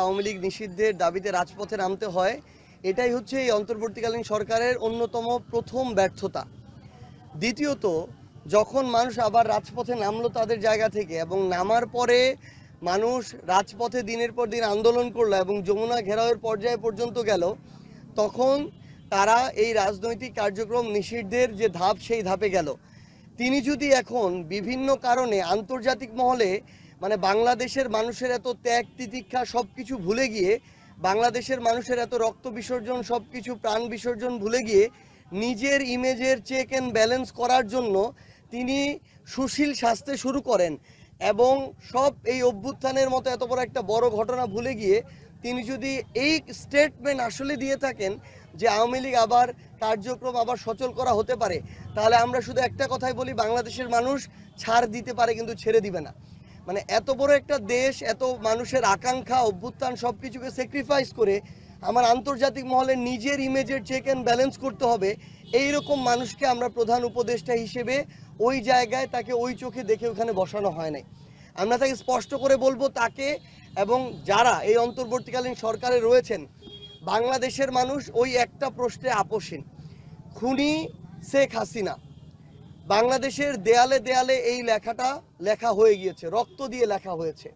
আওয়ামী লীগ নিষিদ্ধের দাবিতে রাজপথে নামতে হয়, এটাই হচ্ছে এই অন্তর্বর্তীকালীন সরকারের অন্যতম প্রথম ব্যর্থতা। দ্বিতীয়ত, যখন মানুষ আবার রাজপথে নামলো তাদের জায়গা থেকে এবং নামার পরে মানুষ রাজপথে দিনের পর দিন আন্দোলন করলো এবং যমুনা ঘেরাওয়ের পর্যায়ে পর্যন্ত গেল, তখন তারা এই রাজনৈতিক কার্যক্রম নিষিদ্ধের যে ধাপ সেই ধাপে গেল। তিনি যদি এখন বিভিন্ন কারণে আন্তর্জাতিক মহলে বাংলাদেশের মানুষের এত ত্যাগ তিতিক্ষা সব কিছু ভুলে গিয়ে, বাংলাদেশের মানুষের এত রক্ত বিসর্জন সব কিছু প্রাণ বিসর্জন ভুলে গিয়ে নিজের ইমেজের চেক অ্যান্ড ব্যালেন্স করার জন্য তিনি সুশীল সাজতে শুরু করেন এবং সব এই অভ্যুত্থানের মতো এত বড় একটা বড় ঘটনা ভুলে গিয়ে তিনি যদি এই স্টেটমেন্ট আসলে দিয়ে থাকেন যে আওয়ামী লীগ আবার কার্যক্রম আবার সচল করা হতে পারে, তাহলে আমরা শুধু একটা কথাই বলি, বাংলাদেশের মানুষ ছাড় দিতে পারে কিন্তু ছেড়ে দিবে না। এত বড় একটা দেশ, এত মানুষের আকাঙ্ক্ষা অভ্যুত্থান সব কিছুকে স্যাক্রিফাইস করে আমার আন্তর্জাতিক মহলে নিজের ইমেজের চেক অ্যান্ড ব্যালেন্স করতে হবে, এইরকম মানুষকে আমরা প্রধান উপদেষ্টা হিসেবে ওই জায়গায় তাকে ওই চোখে দেখে ওখানে বসানো হয় নাই। আমরা তাকে স্পষ্ট করে বলবো, তাকে এবং যারা এই অন্তর্বর্তীকালীন সরকারে রয়েছেন, বাংলাদেশের মানুষ ওই একটা প্রশ্নে আপোষহীন, খুনি শেখ হাসিনা। বাংলাদেশের দেয়ালে দেয়ালে এই লেখাটা লেখা হয়ে গিয়েছে, রক্ত দিয়ে লেখা হয়েছে।